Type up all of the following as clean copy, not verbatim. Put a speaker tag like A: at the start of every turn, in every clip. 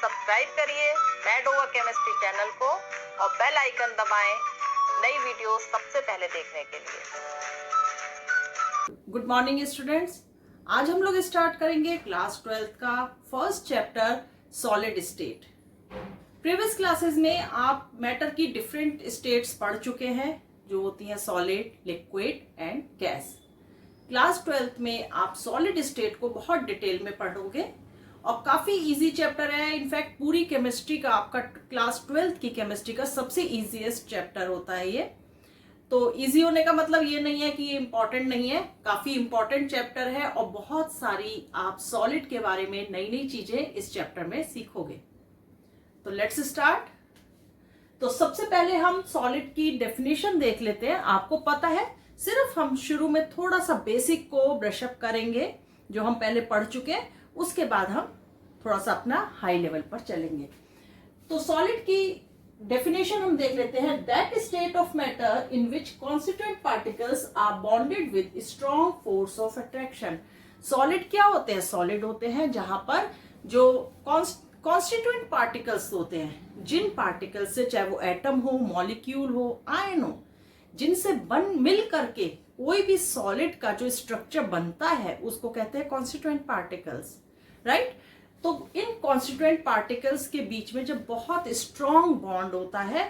A: Subscribe करिए mad over chemistry channel को और बेल आइकन दबाएं नई वीडियो सबसे पहले देखने के लिए।
B: गुड मॉर्निंग स्टूडेंट्स, आज हम लोग स्टार्ट करेंगे क्लास 12th का first chapter solid state. Previous classes में आप मैटर की डिफरेंट स्टेट्स पढ़ चुके हैं, जो होती हैं solid, liquid and gas. Class 12th में आप सॉलिड स्टेट को बहुत डिटेल में पढ़ोगे और काफी इजी चैप्टर है। इनफैक्ट पूरी केमिस्ट्री का, आपका क्लास 12th की केमिस्ट्री का सबसे इजीएस्ट चैप्टर होता है ये। तो इजी होने का मतलब ये नहीं है कि ये इंपॉर्टेंट नहीं है, काफी इंपॉर्टेंट चैप्टर है और बहुत सारी आप सॉलिड के बारे में नई नई चीजें इस चैप्टर में सीखोगे। तो लेट्स स्टार्ट। तो सबसे पहले हम सॉलिड की डेफिनेशन देख लेते हैं। आपको पता है, सिर्फ हम शुरू में थोड़ा सा बेसिक को ब्रशअप करेंगे जो हम पहले पढ़ चुके हैं, उसके बाद हम थोड़ा सा अपना हाई लेवल पर चलेंगे। तो सॉलिड की डेफिनेशन हम देख लेते हैं। That state of matter in which constituent particles are bonded with strong force of attraction. Solid क्या होते हैं? सॉलिड होते हैं जहां पर जो कॉन्स्टिट्यूएंट पार्टिकल्स होते हैं, जिन पार्टिकल्स से, चाहे वो एटम हो, मॉलिक्यूल हो, आयन हो, जिनसे मिल करके कोई भी सॉलिड का जो स्ट्रक्चर बनता है उसको कहते हैं कॉन्स्टिट्यूएंट पार्टिकल्स, राइट। तो इन कॉन्स्टिट्यूएंट पार्टिकल्स के बीच में जब बहुत स्ट्रॉन्ग बॉन्ड होता है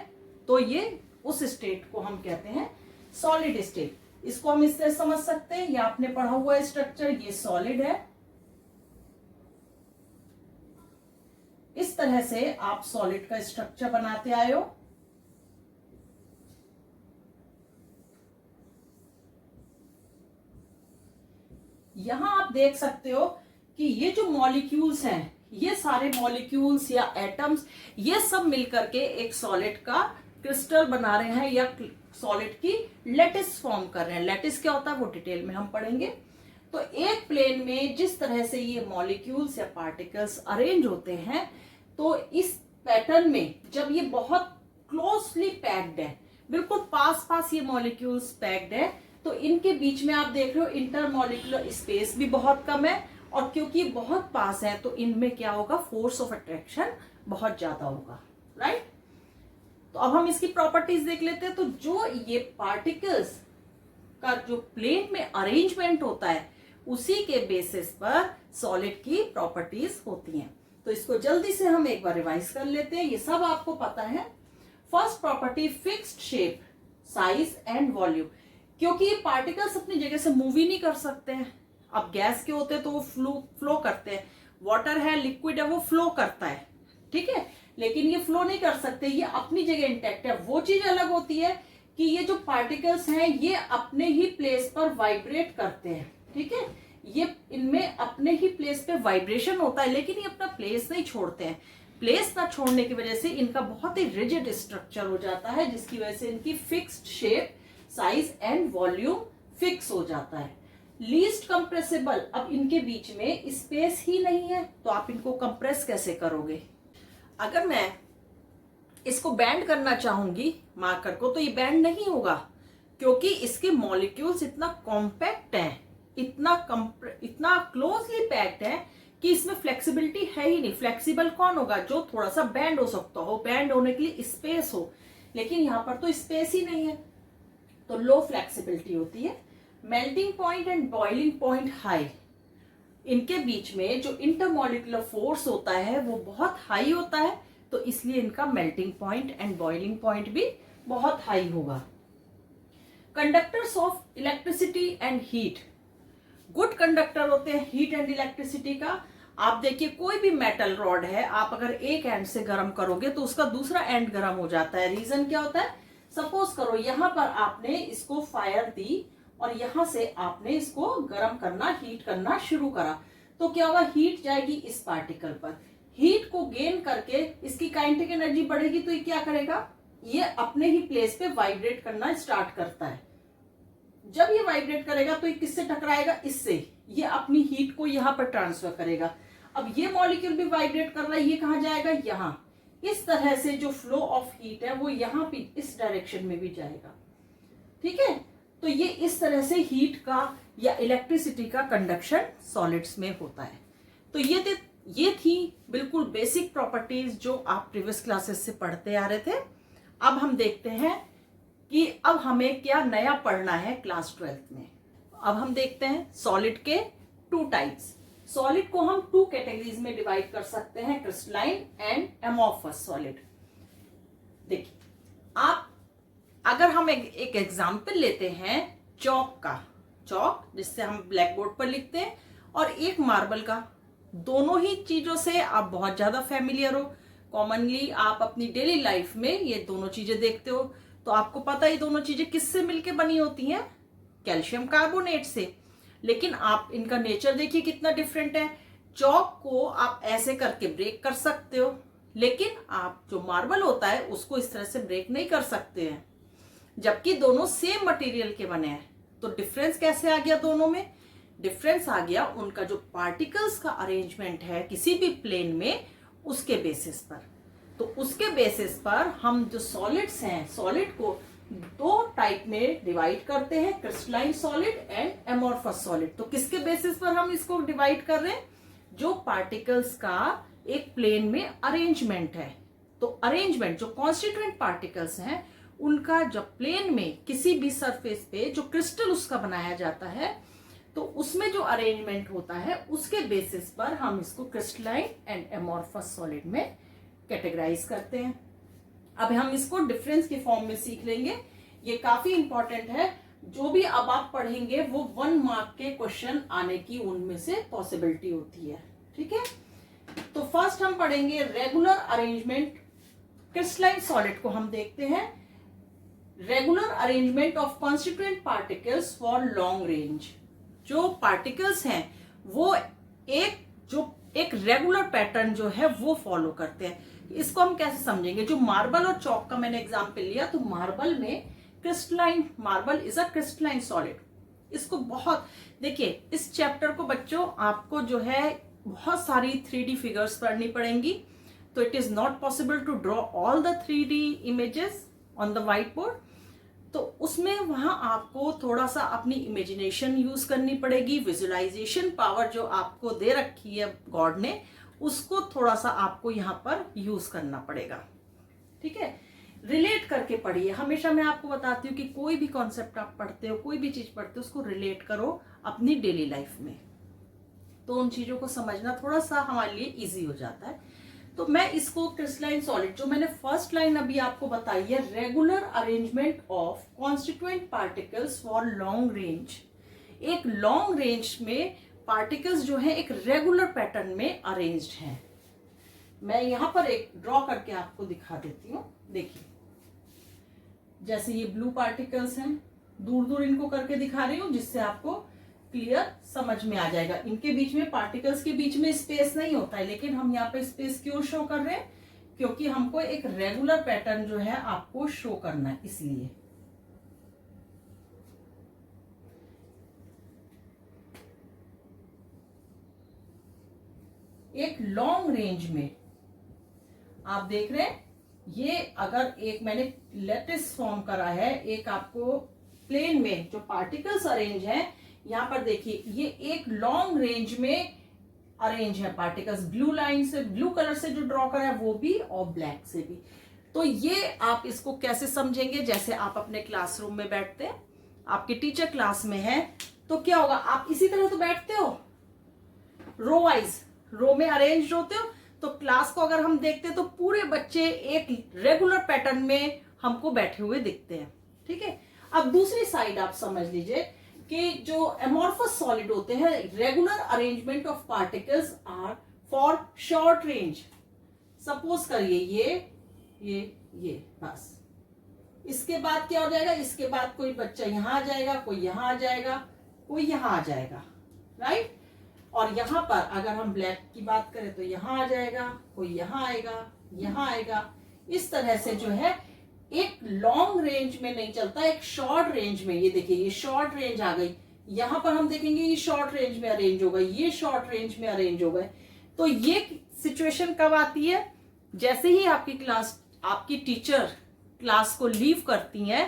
B: तो ये उस स्टेट को हम कहते हैं सॉलिड स्टेट। इसको हम इससे समझ सकते हैं, ये आपने पढ़ा हुआ स्ट्रक्चर, ये सॉलिड है। इस तरह से आप सॉलिड का स्ट्रक्चर बनाते आए हो। यहां आप देख सकते हो कि ये जो मॉलिक्यूल्स हैं, ये सारे मॉलिक्यूल्स या एटम्स, ये सब मिलकर के एक सॉलिड का क्रिस्टल बना रहे हैं या सॉलिड की लैटिस फॉर्म कर रहे हैं। लैटिस क्या होता है वो डिटेल में हम पढ़ेंगे। तो एक प्लेन में जिस तरह से ये मॉलिक्यूल्स या पार्टिकल्स अरेंज होते हैं, तो इस पैटर्न में जब ये बहुत क्लोजली पैक्ड है, बिल्कुल पास पास ये मॉलिक्यूल्स पैक्ड है, तो इनके बीच में आप देख रहे हो इंटरमॉलिक्यूलर स्पेस भी बहुत कम है, और क्योंकि बहुत पास है तो इनमें क्या होगा, फोर्स ऑफ अट्रैक्शन बहुत ज्यादा होगा, राइट। तो अब हम इसकी प्रॉपर्टीज देख लेते हैं। तो जो ये पार्टिकल्स का जो प्लेन में अरेंजमेंट होता है, उसी के बेसिस पर सॉलिड की प्रॉपर्टीज होती हैं। तो इसको जल्दी से हम एक बार रिवाइज कर लेते हैं, ये सब आपको पता है। First property, fixed shape, size and volume. क्योंकि ये पार्टिकल्स अपनी जगह से मूव ही नहीं कर सकते हैं। अब गैस के होते हैं तो वो फ्लो करते हैं, वाटर है, लिक्विड है, वो फ्लो करता है, ठीक है, लेकिन ये फ्लो नहीं कर सकते, ये अपनी जगह इंटैक्ट है। वो चीज अलग होती है कि ये जो पार्टिकल्स हैं ये अपने ही प्लेस पर वाइब्रेट करते हैं, ठीक है, ये इनमें अपने ही प्लेस पे वाइब्रेशन होता है, लेकिन ये अपना प्लेस नहीं छोड़ते हैं। प्लेस ना छोड़ने की वजह से इनका बहुत ही रिजिड स्ट्रक्चर हो जाता है, जिसकी वजह से इनकी fixed shape, size and volume fix हो जाता है। लीस्ट कंप्रेसिबल, अब इनके बीच में स्पेस ही नहीं है, तो आप इनको कंप्रेस कैसे करोगे? अगर मैं इसको बैंड करना चाहूंगी मार्कर को, तो ये बैंड नहीं होगा, क्योंकि इसके मॉलिक्यूल्स इतना कॉम्पैक्ट है, इतना क्लोजली पैक्ड है कि इसमें फ्लेक्सिबिलिटी है ही नहीं। फ्लेक्सिबल कौन होगा? जो थोड़ा सा बैंड हो सकता हो, बैंड होने के लिए स्पेस हो, लेकिन यहां पर तो स्पेस ही नहीं है, तो लो फ्लेक्सिबिलिटी होती है। Melting point and boiling point high, इनके बीच में जो इंटरमॉलिक्यूलर फोर्स होता है वो बहुत हाई होता है, तो इसलिए इनका melting point and boiling point भी बहुत हाई होगा। Conductors of electricity and heat, good conductor होते हैं हीट एंड इलेक्ट्रिसिटी का। आप देखिए, कोई भी मेटल रॉड है, आप अगर एक एंड से गर्म करोगे तो उसका दूसरा एंड गर्म हो जाता है। रीजन क्या होता है? सपोज करो यहां पर आपने इसको फायर दी और यहां से आपने इसको गर्म करना, हीट करना शुरू करा, तो क्या होगा, हीट जाएगी इस पार्टिकल पर, हीट को गेन करके इसकी काइनेटिक एनर्जी बढ़ेगी, तो ये क्या करेगा, ये अपने ही प्लेस पे वाइब्रेट करना स्टार्ट करता है। जब ये वाइब्रेट करेगा तो ये किससे टकराएगा? इससे। ये अपनी हीट को यहां पर ट्रांसफर करेगा। अब ये मॉलिक्यूल भी वाइब्रेट कर रहा है, ये कहां जाएगा? यहां। इस तरह से जो फ्लो ऑफ हीट है वो यहां भी इस डायरेक्शन में भी जाएगा, ठीक है। तो ये इस तरह से हीट का या इलेक्ट्रिसिटी का कंडक्शन सॉलिड्स में होता है। तो ये थी बिल्कुल बिल्कुल बेसिक प्रॉपर्टीज जो आप प्रीवियस क्लासेस से पढ़ते आ रहे थे। अब हम देखते हैं कि अब हमें क्या नया पढ़ना है क्लास 12th में। अब हम देखते हैं सॉलिड के 2 टाइप्स। सॉलिड को हम 2 कैटेगरीज में डिवाइड कर सकते हैं, क्रिस्टलाइन एंड एमॉर्फस सॉलिड। देखिए, आप अगर हम एक एग्जाम्पल लेते हैं चौक का, चौक जिससे हम ब्लैक बोर्ड पर लिखते हैं, और एक मार्बल का, दोनों ही चीजों से आप बहुत ज्यादा फेमिलियर हो। कॉमनली आप अपनी डेली लाइफ में ये दोनों चीजें देखते हो, तो आपको पता है ये दोनों चीजें किससे मिलके बनी होती हैं, कैल्शियम कार्बोनेट से। लेकिन आप इनका नेचर देखिए कितना डिफरेंट है। चौक को आप ऐसे करके ब्रेक कर सकते हो, लेकिन आप जो मार्बल होता है उसको इस तरह से ब्रेक नहीं कर सकते हैं, जबकि दोनों सेम मटेरियल के बने हैं। तो डिफरेंस कैसे आ गया दोनों में? डिफरेंस आ गया उनका जो पार्टिकल्स का अरेंजमेंट है किसी भी प्लेन में, उसके बेसिस पर। तो उसके बेसिस पर हम जो सॉलिड्स हैं, सॉलिड को 2 टाइप में डिवाइड करते हैं, crystalline solid and amorphous solid. तो किसके बेसिस पर हम इसको डिवाइड कर रहे हैं? जो पार्टिकल्स का एक प्लेन में अरेंजमेंट है। तो अरेंजमेंट, जो कॉन्स्टिट्यूएंट पार्टिकल्स हैं, उनका जब प्लेन में किसी भी सरफेस पे जो क्रिस्टल उसका बनाया जाता है, तो उसमें जो अरेंजमेंट होता है उसके बेसिस पर हम इसको क्रिस्टलाइन एंड एमॉर्फस सॉलिड में कैटेगराइज करते हैं। अब हम इसको डिफरेंस के फॉर्म में सीख लेंगे। ये काफी इंपॉर्टेंट है। जो भी अब आप पढ़ेंगे वो 1 मार्क के क्वेश्चन आने की उनमें से पॉसिबिलिटी होती है। ठीक है, तो फर्स्ट हम पढ़ेंगे रेगुलर अरेंजमेंट। क्रिस्टलाइन सॉलिड को हम देखते हैं, regular arrangement of constituent particles for long range. जो पार्टिकल्स हैं वो एक रेगुलर पैटर्न जो है वो फॉलो करते हैं। इसको हम कैसे समझेंगे? जो मार्बल और चौक का मैंने एग्जांपल लिया, तो मार्बल में crystalline, marble is a crystalline solid. इसको बहुत देखिए, इस चैप्टर को बच्चों आपको जो है बहुत सारी 3D फिगर्स पढ़नी पड़ेंगी। तो it is not possible to draw all the 3D images on the whiteboard. तो उसमें वहां आपको थोड़ा सा अपनी इमेजिनेशन यूज करनी पड़ेगी। विजुअलाइजेशन पावर जो आपको दे रखी है गॉड ने, उसको थोड़ा सा आपको यहाँ पर यूज करना पड़ेगा। ठीक है, रिलेट करके पढ़िए। हमेशा मैं आपको बताती हूँ कि कोई भी कॉन्सेप्ट आप पढ़ते हो, कोई भी चीज पढ़ते हो, उसको रिलेट करो अपनी डेली लाइफ में, तो उन चीजों को समझना थोड़ा सा हमारे लिए इजी हो जाता है। तो मैं इसको क्रिस्टलाइन सॉलिड, जो मैंने फर्स्ट लाइन अभी आपको बताई है, regular arrangement of constituent particles for long range. एक लॉन्ग रेंज में पार्टिकल्स जो है एक रेगुलर पैटर्न में अरेंज्ड हैं। मैं यहां पर एक ड्रॉ करके आपको दिखा देती हूँ। देखिए, जैसे ये ब्लू पार्टिकल्स हैं, दूर दूर इनको करके दिखा रही हूँ जिससे आपको क्लियर समझ में आ जाएगा। इनके बीच में, पार्टिकल्स के बीच में स्पेस नहीं होता है, लेकिन हम यहाँ पे स्पेस क्यों शो कर रहे हैं? क्योंकि हमको एक रेगुलर पैटर्न जो है आपको शो करना है, इसलिए। एक लॉन्ग रेंज में आप देख रहे हैं, ये अगर एक मैंने लेटिस फॉर्म करा है, एक आपको प्लेन में जो पार्टिकल्स अरेंज हैं, यहां पर देखिए ये एक लॉन्ग रेंज में अरेंज है पार्टिकल्स। ब्लू लाइन से, ब्लू कलर से जो ड्रॉ करा है वो भी, और ब्लैक से भी। तो ये आप इसको कैसे समझेंगे? जैसे आप अपने क्लासरूम में बैठते हैं, आपके टीचर क्लास में है, तो क्या होगा? आप इसी तरह तो बैठते हो, रो वाइज, रो में अरेंज होते हो। तो क्लास को अगर हम देखते हैं तो पूरे बच्चे एक रेगुलर पैटर्न में हमको बैठे हुए दिखते हैं। ठीक है, अब दूसरी साइड आप समझ लीजिए कि जो एमॉर्फस सॉलिड होते हैं, regular arrangement of particles are for short range. Suppose करिए ये बस, इसके बाद क्या हो जाएगा? इसके बाद कोई बच्चा यहां आ जाएगा, कोई यहां आ जाएगा, कोई यहां आ जाएगा, राइट? और यहां पर अगर हम ब्लैक की बात करें तो यहां आ जाएगा, कोई यहां आएगा, यहां आएगा। इस तरह से जो है एक लॉन्ग रेंज में नहीं चलता, एक शॉर्ट रेंज में। ये देखिए, ये शॉर्ट रेंज आ गई, यहां पर हम देखेंगे ये शॉर्ट रेंज में अरेंज हो गई, ये शॉर्ट रेंज में अरेंज हो गए। तो ये सिचुएशन कब आती है? जैसे ही आपकी टीचर क्लास को लीव करती हैं,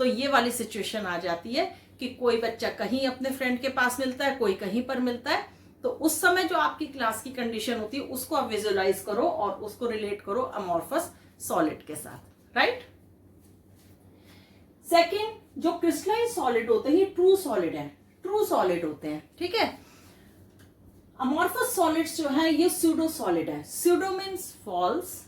B: तो ये वाली सिचुएशन आ जाती है कि कोई बच्चा कहीं अपने फ्रेंड के पास मिलता है, कोई कहीं पर मिलता है। तो उस समय जो आपकी क्लास की कंडीशन होती है उसको आप विजुअलाइज करो और उसको रिलेट करो अमॉर्फस सॉलिड के साथ, राइट। सेकेंड, जो क्रिस्टलाइन सॉलिड होते हैं ये ट्रू सॉलिड है, ट्रू सॉलिड होते हैं, ठीक है। अमॉर्फस सॉलिड्स जो है ये स्यूडो सॉलिड है। Pseudo means false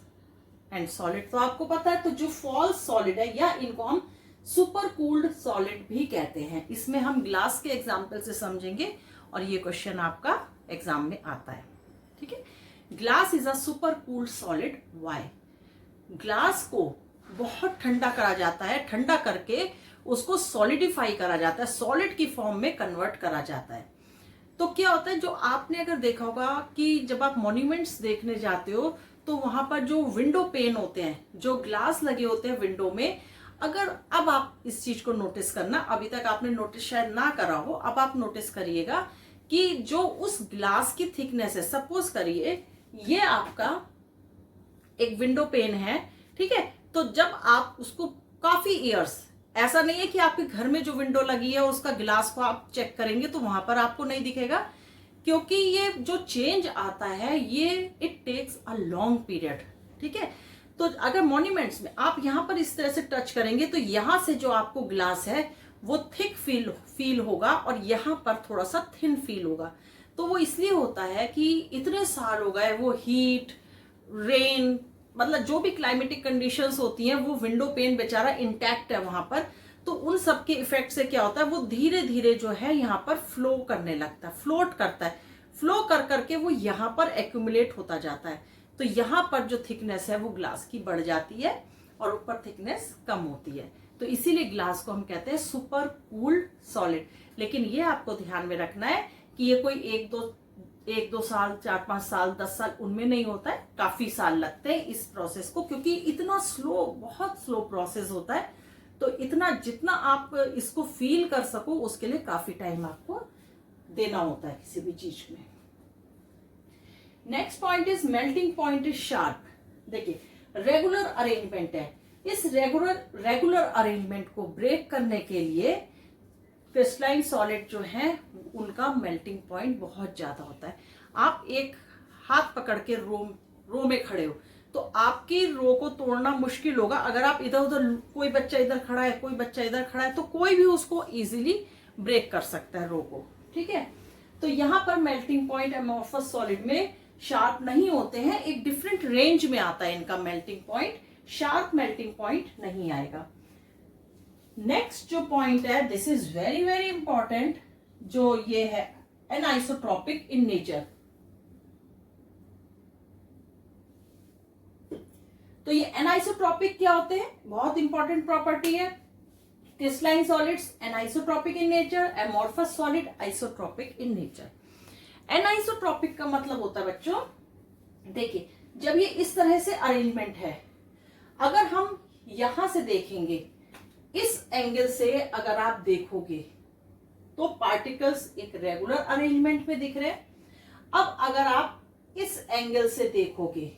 B: and solid तो आपको पता है, तो जो फॉल्स सॉलिड है या इनको हम सुपर कूल्ड सॉलिड भी कहते हैं। इसमें हम ग्लास के एग्जाम्पल से समझेंगे और ये क्वेश्चन आपका एग्जाम में आता है, ठीक है। Glass is a super cooled solid. Why? Glass को बहुत ठंडा करा जाता है, ठंडा करके उसको सॉलिडिफाई करा जाता है, सॉलिड की फॉर्म में कन्वर्ट करा जाता है। तो क्या होता है, जो आपने अगर देखा होगा कि जब आप मॉन्यूमेंट्स देखने जाते हो तो वहां पर जो विंडो पेन होते हैं, जो ग्लास लगे होते हैं विंडो में, अगर अब आप इस चीज को नोटिस करना, अभी तक आपने नोटिस शायद ना करा हो, अब आप नोटिस करिएगा कि जो उस ग्लास की थिकनेस है, सपोज करिए ये आपका एक विंडो पेन है, ठीक है। तो जब आप उसको काफी ईयर्स, ऐसा नहीं है कि आपके घर में जो विंडो लगी है उसका ग्लास को आप चेक करेंगे तो वहां पर आपको नहीं दिखेगा, क्योंकि ये जो चेंज आता है ये it takes a long period, ठीक है। तो अगर मॉन्यूमेंट्स में आप यहां पर इस तरह से टच करेंगे तो यहां से जो आपको ग्लास है वो थिक फील होगा और यहां पर थोड़ा सा थिन फील होगा। तो वो इसलिए होता है कि इतने साल हो गए, वो हीट, रेन, मतलब जो भी क्लाइमेटिक कंडीशंस होती हैं वो विंडो पेन बेचारा इंटैक्ट है वहां पर। तो उन सब के इफेक्ट से क्या होता है, वो धीरे धीरे जो है यहाँ पर फ्लो करने लगता है, फ्लोट करता है, फ्लो कर करके वो यहाँ पर एक्यूमुलेट होता जाता है। तो यहाँ पर जो थिकनेस है वो ग्लास की बढ़ जाती है और ऊपर थिकनेस कम होती है। तो इसीलिए ग्लास को हम कहते हैं सुपर कूल्ड सॉलिड। लेकिन ये आपको ध्यान में रखना है कि ये कोई एक दो साल, 4-5 साल, 10 साल उनमें नहीं होता है, काफी साल लगते हैं इस प्रोसेस को, क्योंकि इतना स्लो, बहुत स्लो प्रोसेस होता है। तो इतना जितना आप इसको फील कर सको उसके लिए काफी टाइम आपको देना होता है किसी भी चीज में। Next point is melting point is sharp. देखिए रेगुलर अरेंजमेंट है, इस रेगुलर अरेंजमेंट को ब्रेक करने के लिए क्रिस्टलाइन सॉलिड जो है उनका मेल्टिंग पॉइंट बहुत ज्यादा होता है। आप एक हाथ पकड़ के रो में खड़े हो तो आपकी रो को तोड़ना मुश्किल होगा। अगर आप इधर उधर, कोई बच्चा इधर खड़ा है, कोई बच्चा इधर खड़ा है, तो कोई भी उसको इजीली ब्रेक कर सकता है रो को, ठीक है। तो यहाँ पर मेल्टिंग पॉइंट अमॉर्फस सॉलिड में शार्प नहीं होते हैं, एक डिफरेंट रेंज में आता है इनका melting point, sharp melting point नहीं आएगा। नेक्स्ट जो पॉइंट है, this is very very important, जो ये है एनाइसोट्रॉपिक इन नेचर। तो ये एनाइसोट्रॉपिक क्या होते हैं, बहुत इंपॉर्टेंट प्रॉपर्टी है। Crystalline solids anisotropic in nature, amorphous solid isotropic in nature. Anisotropic का मतलब होता है बच्चों, देखिए जब ये इस तरह से अरेंजमेंट है, अगर हम यहां से देखेंगे, इस एंगल से अगर आप देखोगे तो पार्टिकल्स एक रेगुलर अरेंजमेंट में दिख रहे हैं। अब अगर आप इस एंगल से देखोगे,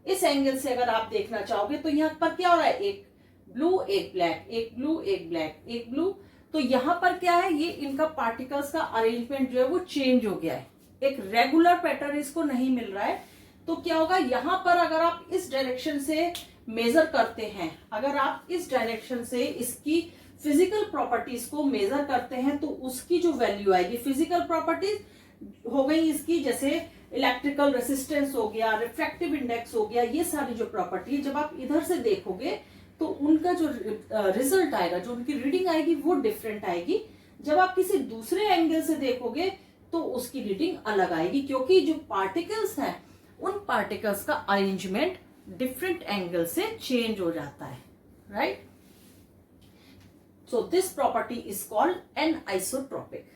B: इस एंगल से अगर आप देखना चाहोगे तो यहां पर क्या हो रहा है, एक ब्लू एक ब्लैक, एक ब्लू एक ब्लैक, एक ब्लू। तो यहां पर क्या है, ये इनका पार्टिकल्स का अरेंजमेंट जो है वो चेंज हो गया है, एक रेगुलर पैटर्न इसको नहीं मिल रहा है। तो क्या होगा, यहां पर अगर आप इस डायरेक्शन से मेजर करते हैं, अगर आप इस डायरेक्शन से इसकी फिजिकल प्रॉपर्टीज को मेजर करते हैं तो उसकी जो वैल्यू आएगी, फिजिकल प्रॉपर्टीज हो गई इसकी, जैसे इलेक्ट्रिकल रेसिस्टेंस हो गया, रिफ्रैक्टिव इंडेक्स हो गया, ये सारी जो प्रॉपर्टी है, जब आप इधर से देखोगे तो उनका जो रिजल्ट आएगा, जो उनकी रीडिंग आएगी वो डिफरेंट आएगी। जब आप किसी दूसरे एंगल से देखोगे तो उसकी रीडिंग अलग आएगी, क्योंकि जो पार्टिकल्स हैं उन पार्टिकल्स का अरेंजमेंट डिफरेंट एंगल से चेंज हो जाता है, right. So this property is called anisotropic.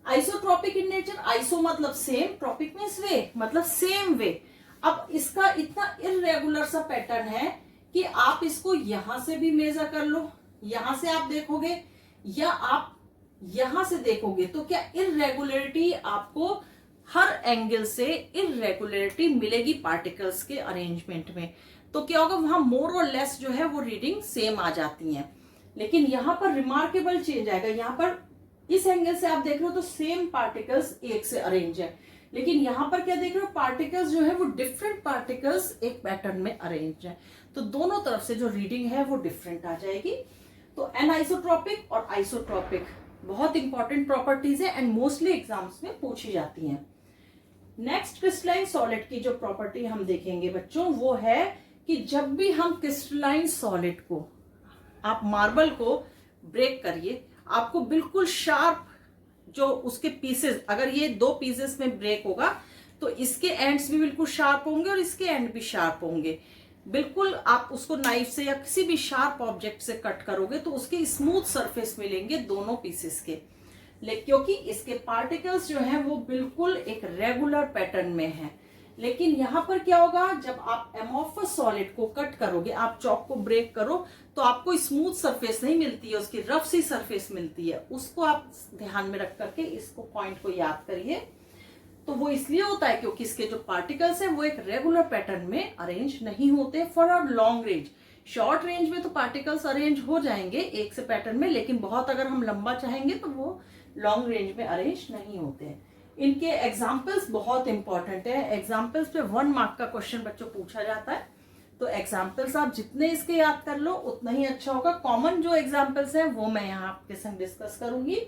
B: Isotropic in nature, iso मतलब सेम, ट्रॉपिक मींस वे, मतलब सेम वे। अब इसका इतना इररेगुलर सा पैटर्न है कि आप इसको यहां से भी मेजर कर लो, यहां से आप देखोगे या आप यहां से देखोगे तो क्या इररेगुलरिटी, आपको हर एंगल से इररेगुलरिटी मिलेगी पार्टिकल्स के अरेंजमेंट में। तो क्या होगा, वहां मोर और लेस जो है वो रीडिंग सेम आ जाती है। लेकिन यहां पर रिमार्केबल चेंज आएगा, यहां पर इस एंगल से आप देख रहे हो तो सेम पार्टिकल्स एक से अरेंज है, लेकिन यहां पर क्या देख रहे हो, पार्टिकल्स जो है वो डिफरेंट पार्टिकल्स एक पैटर्न में अरेंज है, तो दोनों तरफ से जो रीडिंग है वो डिफरेंट आ जाएगी। तो एनआइसोट्रॉपिक और आइसोट्रॉपिक बहुत इंपॉर्टेंट प्रॉपर्टीज है एंड मोस्टली एग्जाम्स में पूछी जाती हैं। नेक्स्ट क्रिस्टलाइन सॉलिड की जो प्रॉपर्टी हम देखेंगे बच्चों वो है कि जब भी हम क्रिस्टलाइन सॉलिड को, आप मार्बल को ब्रेक करिए, आपको बिल्कुल शार्प जो उसके पीसेस, अगर ये 2 पीसेस में ब्रेक होगा तो इसके एंड्स भी बिल्कुल शार्प होंगे और इसके एंड भी शार्प होंगे। बिल्कुल आप उसको नाइफ से या किसी भी शार्प ऑब्जेक्ट से कट करोगे तो उसके स्मूथ सरफेस मिलेंगे दोनों पीसेस के, क्योंकि इसके पार्टिकल्स जो हैं वो बिल्कुल एक रेगुलर पैटर्न में है। लेकिन यहां पर क्या होगा, जब आप एमोर्फस सॉलिड को कट करोगे, आप चॉक को ब्रेक करो तो आपको स्मूथ सरफेस नहीं मिलती है, उसकी रफ सी सरफेस मिलती है। उसको आप ध्यान में रख करके इसको पॉइंट को याद करिए। तो वो इसलिए होता है क्योंकि इसके जो पार्टिकल्स हैं वो एक रेगुलर पैटर्न में अरेंज नहीं होते for a long range. Short range में तो पार्टिकल्स अरेंज हो जाएंगे एक से पैटर्न में, लेकिन बहुत अगर हम लंबा चाहेंगे तो वो लॉन्ग रेंज में अरेंज नहीं होते हैं। इनके एग्जाम्पल्स बहुत इंपॉर्टेंट है, एग्जाम्पल्स पे 1 मार्क का क्वेश्चन बच्चों पूछा जाता है, तो एग्जाम्पल्स आप जितने इसके याद कर लो उतना ही अच्छा होगा। कॉमन जो एग्जाम्पल्स हैं वो मैं यहाँ आपके संग डिस्कस करूंगी।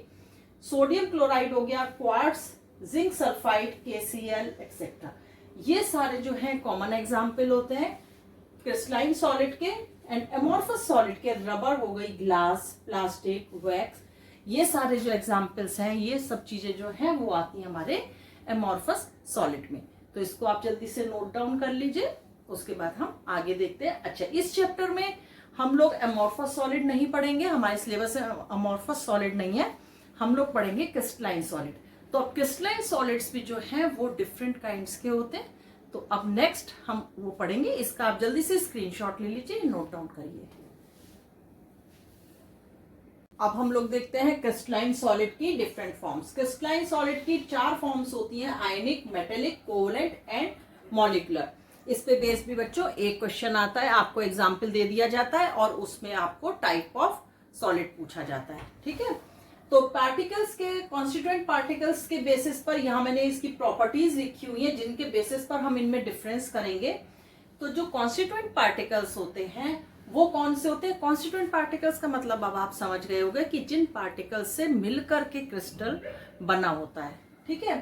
B: सोडियम क्लोराइड हो गया, quartz, zinc sulphide, KCl etcetera, ये सारे जो हैं कॉमन एग्जाम्पल होते हैं क्रिस्टलाइन सॉलिड के। एंड एमोर्फस सॉलिड के रबर हो गई, ग्लास, प्लास्टिक, वैक्स, ये सारे जो एग्जाम्पल्स हैं, ये सब चीजें जो हैं वो आती हैं हमारे एमोर्फस सॉलिड में। तो इसको आप जल्दी से नोट डाउन कर लीजिए, उसके बाद हम आगे देखते हैं। अच्छा, इस चैप्टर में हम लोग एमोर्फस सॉलिड नहीं पढ़ेंगे, हमारे सिलेबस में एमोर्फस सॉलिड नहीं है, हम लोग पढ़ेंगे क्रिस्टलाइन सॉलिड। तो अब क्रिस्टलाइन सॉलिड्स भी जो हैं वो डिफरेंट काइंड्स के होते हैं, तो अब नेक्स्ट हम वो पढ़ेंगे। इसका आप जल्दी से स्क्रीनशॉट ले लीजिए, नोट डाउन करिए। अब हम लोग देखते हैं क्रिस्टलाइन सॉलिड की डिफरेंट फॉर्म्स। क्रिस्टलाइन सॉलिड की 4 फॉर्म्स होती हैं, आयनिक, मेटेलिक, कोवलेंट एंड मॉलिक्यूलर। इस पे बेस भी बच्चों एक क्वेश्चन आता है, आपको एग्जाम्पल दे दिया जाता है और उसमें आपको टाइप ऑफ सॉलिड पूछा जाता है, ठीक है। तो पार्टिकल्स के, कॉन्स्टिट्यूएंट पार्टिकल्स के बेसिस पर यहाँ मैंने इसकी प्रॉपर्टीज लिखी हुई है जिनके बेसिस पर हम इनमें डिफरेंस करेंगे। तो जो कॉन्स्टिट्यूएंट पार्टिकल्स होते हैं वो कौन से होते हैं? कॉन्स्टिट्यूएंट पार्टिकल्स का मतलब अब आप समझ गए होंगे कि जिन पार्टिकल्स से मिलकर के क्रिस्टल बना होता है, ठीक है।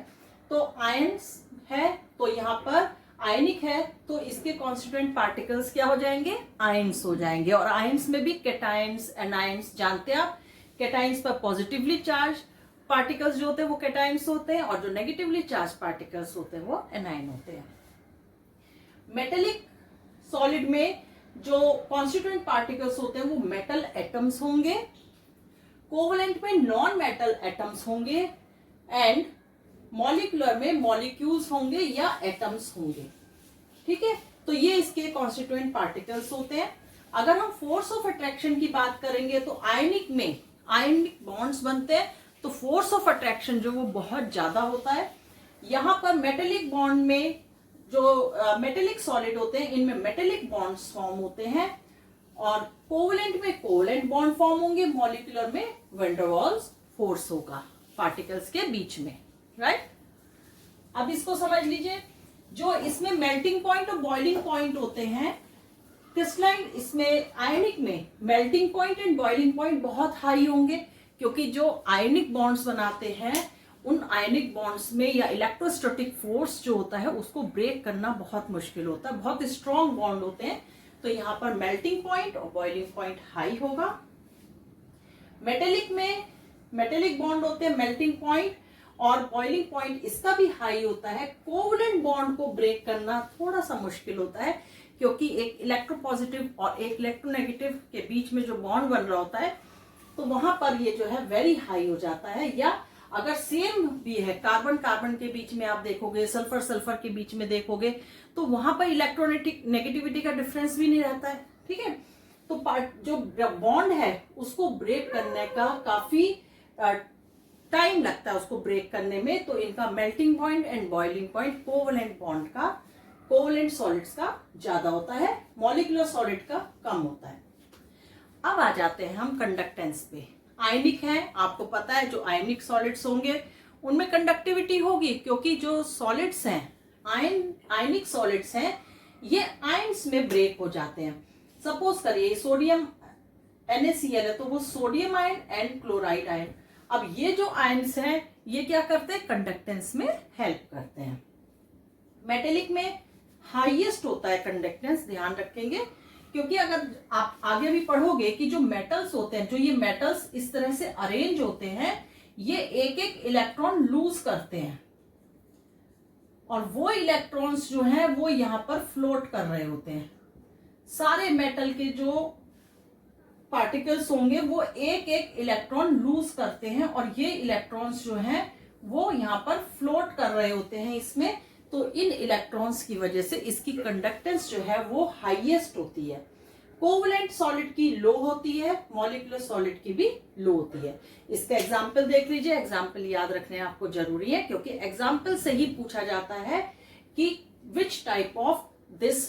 B: तो आयंस है तो यहाँ पर आयनिक है तो इसके कॉन्स्टिट्यूएंट पार्टिकल्स क्या हो जाएंगे? आयंस हो जाएंगे। और आयंस में भी कैटायंस, एनायंस, जानते हैं आप, कैटायंस पर पॉजिटिवली चार्ज पार्टिकल्स जो होते हैं वो कैटायंस होते हैं और जो नेगेटिवली चार्ज पार्टिकल्स होते हैं वो एनायन होते हैं। मेटेलिक सॉलिड में जो कॉन्स्टिट्यूएंट पार्टिकल्स होते हैं वो मेटल एटम्स होंगे, कोवलेंट में नॉन मेटल एटम्स होंगे एंड मॉलिक्यूलर में मॉलिक्यूल्स होंगे या एटम्स होंगे, ठीक है। तो ये इसके कॉन्स्टिट्यूएंट पार्टिकल्स होते हैं। अगर हम फोर्स ऑफ अट्रैक्शन की बात करेंगे तो आयनिक में आयनिक बॉन्ड्स बनते हैं तो फोर्स ऑफ अट्रैक्शन जो वो बहुत ज्यादा होता है। यहां पर मेटेलिक बॉन्ड में जो मेटेलिक सॉलिड होते हैं इनमें मेटेलिक बॉन्ड्स फॉर्म होते हैं और कोवलेंट में कोवलेंट बॉन्ड फॉर्म होंगे, मॉलिक्यूलर में वैन डर वाल्स फोर्स होगा पार्टिकल्स के बीच में, राइट। अब इसको समझ लीजिए, जो इसमें मेल्टिंग पॉइंट और बॉइलिंग पॉइंट होते हैं क्रिस्टलाइन, इसमें आयनिक में melting point and boiling point बहुत हाई होंगे क्योंकि जो आयनिक बॉन्ड्स बनाते हैं उन आयनिक बॉन्ड्स में या इलेक्ट्रोस्टैटिक फोर्स जो होता है उसको ब्रेक करना बहुत मुश्किल होता है, बहुत स्ट्रॉन्ग बॉन्ड होते हैं। तो यहाँ पर मेल्टिंग पॉइंट और बॉइलिंग पॉइंट हाई होगा। मेटेलिक में मेटेलिक बॉन्ड होते हैं, मेल्टिंग पॉइंट और बॉइलिंग पॉइंट इसका भी हाई होता है। कोवलेंट बॉन्ड को ब्रेक करना थोड़ा सा मुश्किल होता है क्योंकि एक इलेक्ट्रोपॉजिटिव और एक इलेक्ट्रोनेगेटिव के बीच में जो बॉन्ड बन रहा होता है तो वहां पर ये जो है वेरी हाई हो जाता है। या अगर सेम भी है, कार्बन कार्बन के बीच में आप देखोगे, सल्फर सल्फर के बीच में देखोगे तो वहां पर इलेक्ट्रोनेटिक नेगेटिविटी का डिफरेंस भी नहीं रहता है, ठीक है। तो जो बॉन्ड है उसको ब्रेक करने का काफी टाइम लगता है उसको ब्रेक करने में। तो इनका melting point and boiling point covalent bond का, कोवलेंट सॉलिड्स का ज्यादा होता है, मॉलिक्यूलर सॉलिड का कम होता है। अब आ जाते हैं हम कंडक्टेंस पे। आयनिक है, आपको पता है जो आयनिक सॉलिड्स होंगे उनमें कंडक्टिविटी होगी, क्योंकि जो सॉलिड्स हैं आयनिक सॉलिड्स हैं ये आयंस में ब्रेक हो जाते हैं। सपोज करिए सोडियम NaCl है तो वो sodium ion and chloride ion. अब ये जो आयन्स हैं ये क्या करते हैं, कंडक्टेंस में हेल्प करते हैं। मेटेलिक में हाईएस्ट होता है कंडक्टेंस, ध्यान रखेंगे, क्योंकि अगर आप आगे भी पढ़ोगे कि जो मेटल्स होते हैं, जो ये मेटल्स इस तरह से अरेंज होते हैं, ये एक एक इलेक्ट्रॉन लूज करते हैं और वो इलेक्ट्रॉन्स जो हैं वो यहां पर फ्लोट कर रहे होते हैं। सारे मेटल के जो पार्टिकल्स होंगे वो एक एक इलेक्ट्रॉन लूज करते हैं और ये इलेक्ट्रॉन्स जो हैं वो यहां पर फ्लोट कर रहे होते हैं इसमें। तो इन इलेक्ट्रॉन्स की वजह से इसकी कंडक्टेंस जो है वो हाईएस्ट होती है। कोवलेंट सॉलिड की लो होती है, मॉलिक्यूलर सॉलिड की भी लो होती है। इसका एग्जाम्पल देख लीजिए, एग्जाम्पल याद रखने आपको जरूरी है क्योंकि एग्जाम्पल से ही पूछा जाता है कि which type of this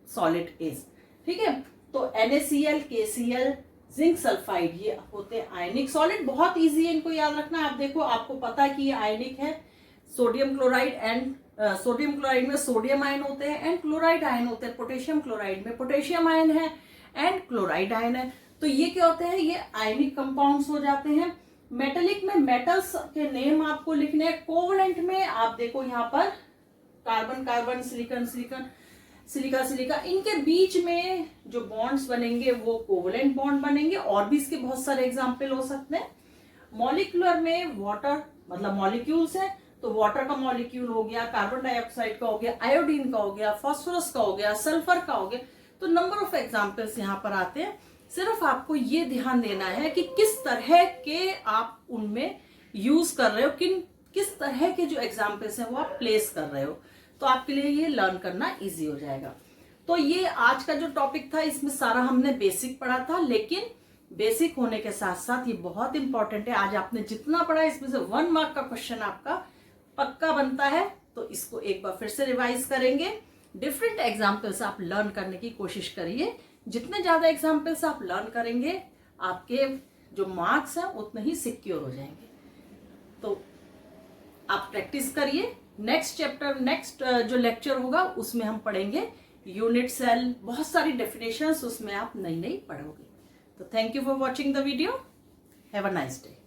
B: solid is. ठीक है, तो NaCl, KCl, जिंक सल्फाइड ये होते हैं आयनिक सॉलिड। बहुत इजी है इनको याद रखना। आप देखो, आपको पता है कि ये आयनिक है। Sodium chloride and sodium chloride में सोडियम आयन होते हैं एंड क्लोराइड आयन होते हैं। पोटेशियम क्लोराइड में पोटेशियम आयन है एंड क्लोराइड आयन है। तो ये क्या होते हैं, ये आयनिक कंपाउंड्स हो जाते हैं। मेटेलिक में मेटल्स के नेम आपको लिखने हैं। कोवलेंट में आप देखो यहाँ पर carbon carbon, silicon silicon, silica silica, इनके बीच में जो बॉन्ड्स बनेंगे वो कोवलेंट बॉन्ड बनेंगे। और भी इसके बहुत सारे एग्जाम्पल हो सकते हैं। मॉलिक्यूलर में वाटर मतलब मॉलिक्यूल्स है, तो वाटर का मॉलिक्यूल हो गया, कार्बन डाइऑक्साइड का हो गया, आयोडीन का हो गया, फास्फोरस का हो गया, सल्फर का हो गया। तो नंबर ऑफ एग्जाम्पल्स यहाँ पर आते हैं। सिर्फ आपको ये ध्यान देना है कि किस तरह के आप उनमें यूज कर रहे हो, किस तरह के जो एग्जाम्पल्स हैं वो आप प्लेस कर रहे हो। तो आपके लिए ये लर्न करना इजी हो जाएगा। तो ये आज का जो टॉपिक था इसमें सारा हमने बेसिक पढ़ा था, लेकिन बेसिक होने के साथ साथ ये बहुत इंपॉर्टेंट है। आज आपने जितना पढ़ा इसमें से 1 मार्क का क्वेश्चन आपका पक्का बनता है। तो इसको एक बार फिर से रिवाइज करेंगे। डिफरेंट एग्जाम्पल्स आप लर्न करने की कोशिश करिए। जितने ज्यादा एग्जाम्पल्स आप लर्न करेंगे आपके जो मार्क्स हैं उतने ही सिक्योर हो जाएंगे। तो आप प्रैक्टिस करिए। नेक्स्ट चैप्टर, नेक्स्ट जो लेक्चर होगा उसमें हम पढ़ेंगे यूनिट सेल, बहुत सारी डेफिनेशंस उसमें आप नई नई पढ़ोगे। तो thank you for watching the video. Have a nice day.